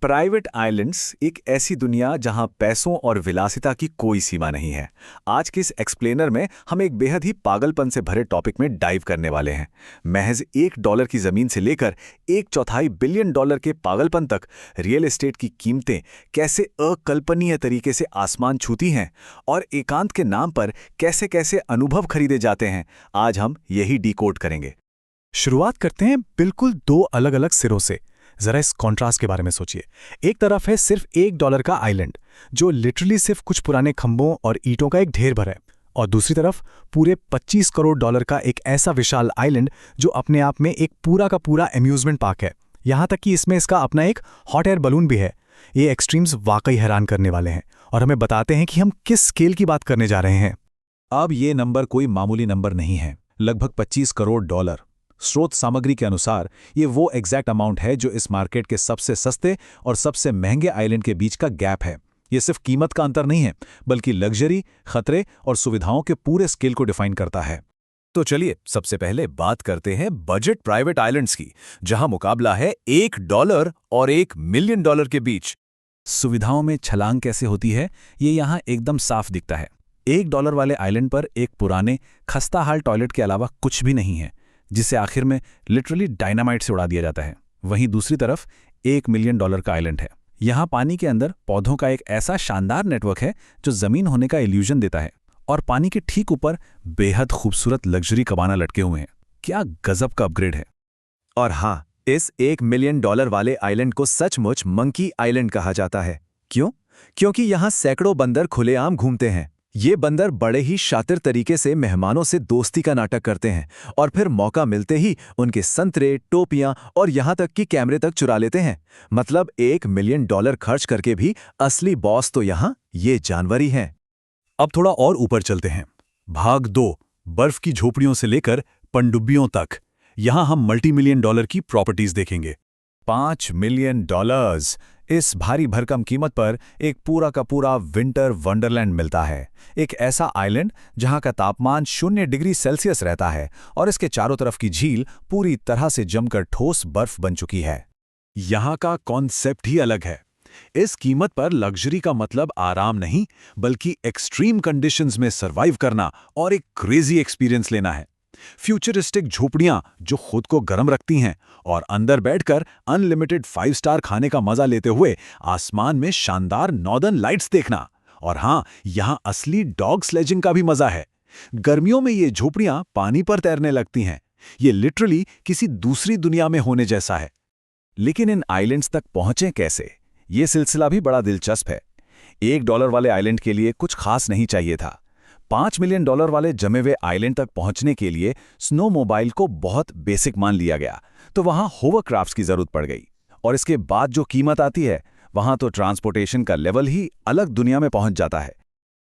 Private islands एक ऐसी दुनिया जहां पैसों और विलासिता की कोई सीमा नहीं है। आज के इस एक्सप्लेनर में हम एक बेहद ही पागलपन से भरे टॉपिक में डाइव करने वाले हैं। महज $1 की जमीन से लेकर 1/4 बिलियन डॉलर के पागलपन तक रियल एस्टेट की कीमतें कैसे अकल्पनीय तरीके से आसमान छूती हैं और एकांत के नाम पर कैसे कैसे अनुभव खरीदे जाते हैं, आज हम यही डिकोड करेंगे। शुरुआत करते हैं बिल्कुल दो अलग अलग सिरों से। जरा इस कॉन्ट्रास्ट के बारे में सोचिए। एक तरफ है सिर्फ $1 का आइलैंड जो लिटरली सिर्फ कुछ पुराने खंभों और ईंटों का एक ढेर भर है, और दूसरी तरफ पूरे $25 करोड़ का एक ऐसा विशाल आइलैंड जो अपने आप में एक पूरा का पूरा अम्यूजमेंट पार्क है। यहां तक कि इसमें इसका अपना एक हॉट एयर बलून भी है। ये एक्सट्रीम्स वाकई हैरान करने वाले हैं और हमें बताते हैं कि हम किस स्केल की बात करने जा रहे हैं। अब ये नंबर कोई मामूली नंबर नहीं है, लगभग $25 करोड़। स्रोत सामग्री के अनुसार ये वो एग्जैक्ट अमाउंट है जो इस मार्केट के सबसे सस्ते और सबसे महंगे आइलैंड के बीच का गैप है। ये सिर्फ कीमत का अंतर नहीं है, बल्कि लग्जरी, खतरे और सुविधाओं के पूरे स्केल को डिफाइन करता है। तो चलिए सबसे पहले बात करते हैं बजट प्राइवेट आइलैंड्स की, जहां मुकाबला है $1 और $1 मिलियन के बीच। सुविधाओं में छलांग कैसे होती है, ये यहाँ एकदम साफ दिखता है। $1 वाले आइलैंड पर एक पुराने खस्ता हाल टॉयलेट के अलावा कुछ भी नहीं है, जिसे आखिर में लिटरली डायनामाइट से उड़ा दिया जाता है। वहीं दूसरी तरफ $1 मिलियन का आइलैंड है। यहाँ पानी के अंदर पौधों का एक ऐसा शानदार नेटवर्क है जो जमीन होने का इल्यूजन देता है, और पानी के ठीक ऊपर बेहद खूबसूरत लग्जरी कबाना लटके हुए हैं। क्या गजब का अपग्रेड है। और हाँ, इस $1 मिलियन वाले आइलैंड को सचमुच मंकी आइलैंड कहा जाता है। क्यों? क्योंकि यहाँ सैकड़ों बंदर खुलेआम घूमते हैं। ये बंदर बड़े ही शातिर तरीके से मेहमानों से दोस्ती का नाटक करते हैं और फिर मौका मिलते ही उनके संतरे, टोपियां और यहाँ तक कि कैमरे तक चुरा लेते हैं। मतलब $1 मिलियन खर्च करके भी असली बॉस तो यहाँ ये जानवर ही हैं। अब थोड़ा और ऊपर चलते हैं। भाग 2, बर्फ की झोपड़ियों से लेकर पनडुब्बियों तक। यहाँ हम मल्टी मिलियन डॉलर की प्रॉपर्टीज देखेंगे। $5 मिलियन। इस भारी भरकम कीमत पर एक पूरा का पूरा विंटर वंडरलैंड मिलता है। एक ऐसा आइलैंड जहां का तापमान 0 डिग्री सेल्सियस रहता है और इसके चारों तरफ की झील पूरी तरह से जमकर ठोस बर्फ बन चुकी है। यहाँ का कॉन्सेप्ट ही अलग है। इस कीमत पर लग्जरी का मतलब आराम नहीं, बल्कि एक्सट्रीम कंडीशंस में सर्वाइव करना और एक क्रेजी एक्सपीरियंस लेना है। फ्यूचरिस्टिक झोपड़ियां जो खुद को गर्म रखती हैं और अंदर बैठकर अनलिमिटेड 5 स्टार खाने का मजा लेते हुए आसमान में शानदार नॉर्दर्न लाइट्स देखना। और हां, यहां असली डॉग स्लेजिंग का भी मजा है। गर्मियों में ये झोपड़ियां पानी पर तैरने लगती हैं। ये लिटरली किसी दूसरी दुनिया में होने जैसा है। लेकिन इन आइलैंड्स तक पहुंचें कैसे, ये सिलसिला भी बड़ा दिलचस्प है। $1 वाले आइलैंड के लिए कुछ खास नहीं चाहिए था। $5 मिलियन वाले जमे हुए आइलैंड तक पहुंचने के लिए स्नो मोबाइल को बहुत बेसिक मान लिया गया, तो वहां होवरक्राफ्ट्स की जरूरत पड़ गई। और इसके बाद जो कीमत आती है, वहां तो ट्रांसपोर्टेशन का लेवल ही अलग दुनिया में पहुंच जाता है।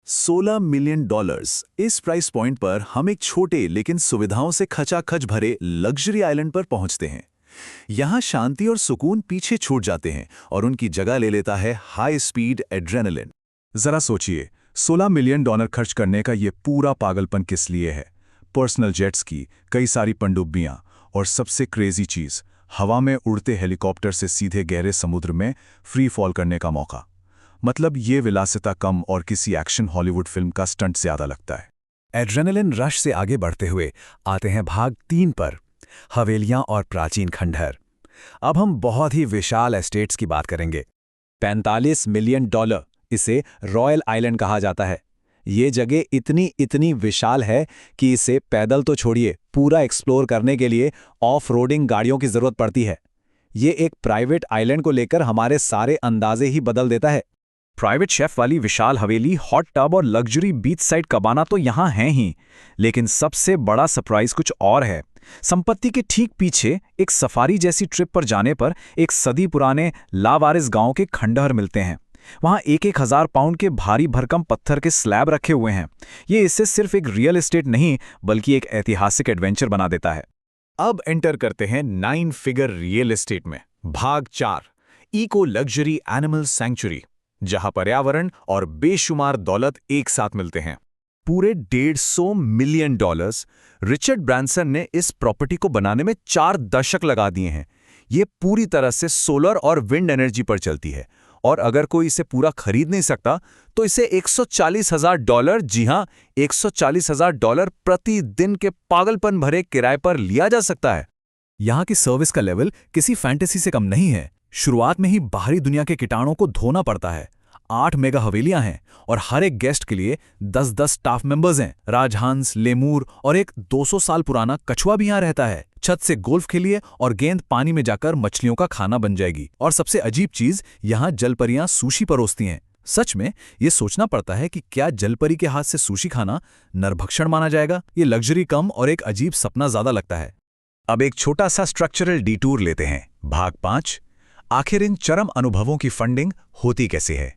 $16 मिलियन। इस प्राइस पॉइंट पर हम एक छोटे लेकिन सुविधाओं से खचाखच भरे लग्जरी आइलैंड पर पहुंचते हैं। यहां शांति और सुकून पीछे छूट जाते हैं और उनकी जगह ले लेता है हाई स्पीड एड्रेनलिन। जरा सोचिए, $16 मिलियन खर्च करने का ये पूरा पागलपन किस लिए है? पर्सनल जेट्स की कई सारी पनडुब्बियां और सबसे क्रेजी चीज, हवा में उड़ते हेलीकॉप्टर से सीधे गहरे समुद्र में फ्री फॉल करने का मौका। मतलब ये विलासिता कम और किसी एक्शन हॉलीवुड फिल्म का स्टंट ज्यादा लगता है। एड्रेनलिन रश से आगे बढ़ते हुए आते हैं भाग 3 पर, हवेलियां और प्राचीन खंडहर। अब हम बहुत ही विशाल एस्टेट्स की बात करेंगे। $45 मिलियन, इसे रॉयल आइलैंड कहा जाता है। ये जगह इतनी विशाल है कि इसे पैदल तो छोड़िए, पूरा एक्सप्लोर करने के लिए ऑफ रोडिंग गाड़ियों की जरूरत पड़ती है। ये एक प्राइवेट आइलैंड को लेकर हमारे सारे अंदाजे ही बदल देता है। प्राइवेट शेफ वाली विशाल हवेली, हॉट टब और लग्जरी बीच साइड कबाना तो यहाँ हैं ही, लेकिन सबसे बड़ा सरप्राइज कुछ और है। संपत्ति के ठीक पीछे एक सफारी जैसी ट्रिप पर जाने पर एक सदी पुराने लावारिस गांव के खंडहर मिलते हैं। वहां 1,000 पाउंड के भारी भरकम पत्थर के स्लैब रखे हुए हैं। ये इससे सिर्फ एक रियल एस्टेट नहीं, बल्कि एक ऐतिहासिक एडवेंचर बना देता है। अब एंटर करते हैं 9 फिगर रियल एस्टेट में। भाग 4, इको लग्जरी एनिमल सैंक्चुरी, जहां पर्यावरण और बेशुमार दौलत एक साथ मिलते हैं। पूरे $150 मिलियन। रिचर्ड ब्रांसन ने इस प्रॉपर्टी को बनाने में 4 दशक लगा दिए हैं। ये पूरी तरह से सोलर और विंड एनर्जी पर चलती है, और अगर कोई इसे पूरा खरीद नहीं सकता तो इसे $140,000, जी हां, $140,000 प्रति दिन के पागलपन भरे किराए पर लिया जा सकता है। यहाँ की सर्विस का लेवल किसी फैंटेसी से कम नहीं है। शुरुआत में ही बाहरी दुनिया के कीटाणुओं को धोना पड़ता है। 8 मेगा हवेलियां हैं और हर एक गेस्ट के लिए 10-10 स्टाफ मेंबर्स हैं। राजहंस, लेमूर और एक 200 साल पुराना कछुआ भी यहाँ रहता है। छत से गोल्फ खेलिए और गेंद पानी में जाकर मछलियों का खाना बन जाएगी। और सबसे अजीब चीज, यहाँ जलपरियां सुशी परोसती हैं। सच में ये सोचना पड़ता है कि क्या जलपरी के हाथ से सुशी खाना नरभक्षण माना जाएगा? ये लग्जरी कम और एक अजीब सपना ज्यादा लगता है। अब एक छोटा सा स्ट्रक्चरल डिटूर लेते हैं। भाग 5, आखिर इन चरम अनुभवों की फंडिंग होती कैसे है?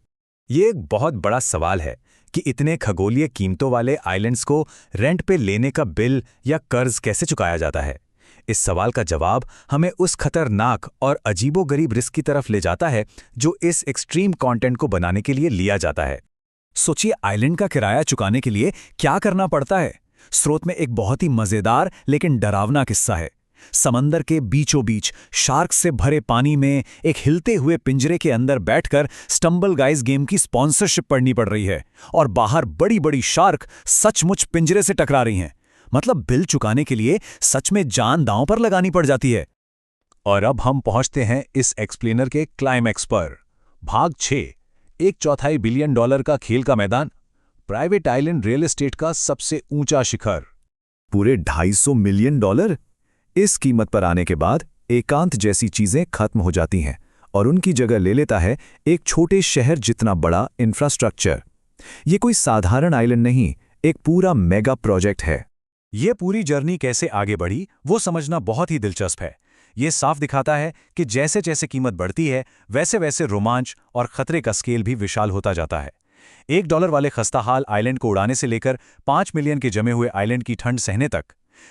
ये एक बहुत बड़ा सवाल है कि इतने खगोलीय कीमतों वाले आइलैंड्स को रेंट पे लेने का बिल या कर्ज कैसे चुकाया जाता है। इस सवाल का जवाब हमें उस खतरनाक और अजीबोगरीब रिस्क की तरफ ले जाता है जो इस एक्सट्रीम कंटेंट को बनाने के लिए लिया जाता है। सोचिए, आइलैंड का किराया चुकाने के लिए क्या करना पड़ता है। स्रोत में एक बहुत ही मजेदार लेकिन डरावना किस्सा है। समंदर के बीचों बीच शार्क से भरे पानी में एक हिलते हुए पिंजरे के अंदर बैठकर स्टंबल गाइज गेम की स्पॉन्सरशिप पढ़नी पड़ रही है, और बाहर बड़ी बड़ी शार्क सचमुच पिंजरे से टकरा रही हैं। मतलब बिल चुकाने के लिए सच में जान दांव पर लगानी पड़ जाती है। और अब हम पहुंचते हैं इस एक्सप्लेनर के क्लाइमैक्स पर। भाग 6, $1/4 बिलियन का खेल का मैदान, प्राइवेट आइलैंड रियल एस्टेट का सबसे ऊंचा शिखर। पूरे $250 मिलियन। इस कीमत पर आने के बाद एकांत जैसी चीजें खत्म हो जाती हैं और उनकी जगह ले लेता है एक छोटे शहर जितना बड़ा इंफ्रास्ट्रक्चर। ये कोई साधारण आइलैंड नहीं, एक पूरा मेगा प्रोजेक्ट है। ये पूरी जर्नी कैसे आगे बढ़ी वो समझना बहुत ही दिलचस्प है। ये साफ दिखाता है कि जैसे जैसे कीमत बढ़ती है वैसे वैसे रोमांच और खतरे का स्केल भी विशाल होता जाता है। $1 वाले खस्ताहाल आइलैंड को उड़ाने से लेकर 5 मिलियन के जमे हुए आइलैंड की ठंड सहने तक,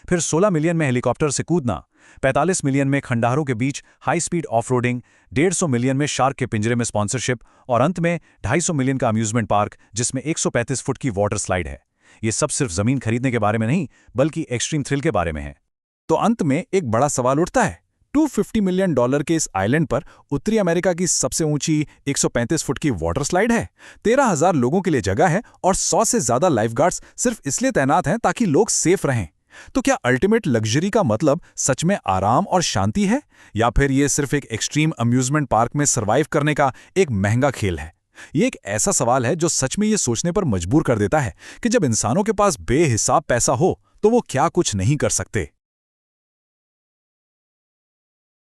फिर 16 मिलियन में हेलीकॉप्टर से कूदना, 45 मिलियन में खंडहरों के बीच high speed off roading, 150 million में शार्क के पिंजरे में स्पॉन्सरशिप, और अंत में 250 मिलियन का अम्यूजमेंट पार्क जिसमें 135 फुट की वाटर स्लाइड है। ये सब सिर्फ जमीन खरीदने के बारे में नहीं बल्कि एक्सट्रीम थ्रिल के बारे में है। तो अंत में एक बड़ा सवाल उठता है, $250 मिलियन के इस आइलैंड पर उत्तरी अमेरिका की सबसे ऊंची 135 फुट की वाटर स्लाइड है, 13,000 लोगों के लिए जगह है और 100 से ज्यादा लाइफगार्ड्स सिर्फ इसलिए तैनात हैं ताकि लोग सेफ रहें। तो क्या अल्टीमेट लग्जरी का मतलब सच में आराम और शांति है, या फिर ये सिर्फ एक एक्सट्रीम अम्यूजमेंट पार्क में सर्वाइव करने का एक महंगा खेल है? ये एक ऐसा सवाल है जो सच में ये सोचने पर मजबूर कर देता है कि जब इंसानों के पास बेहिसाब पैसा हो तो वो क्या कुछ नहीं कर सकते।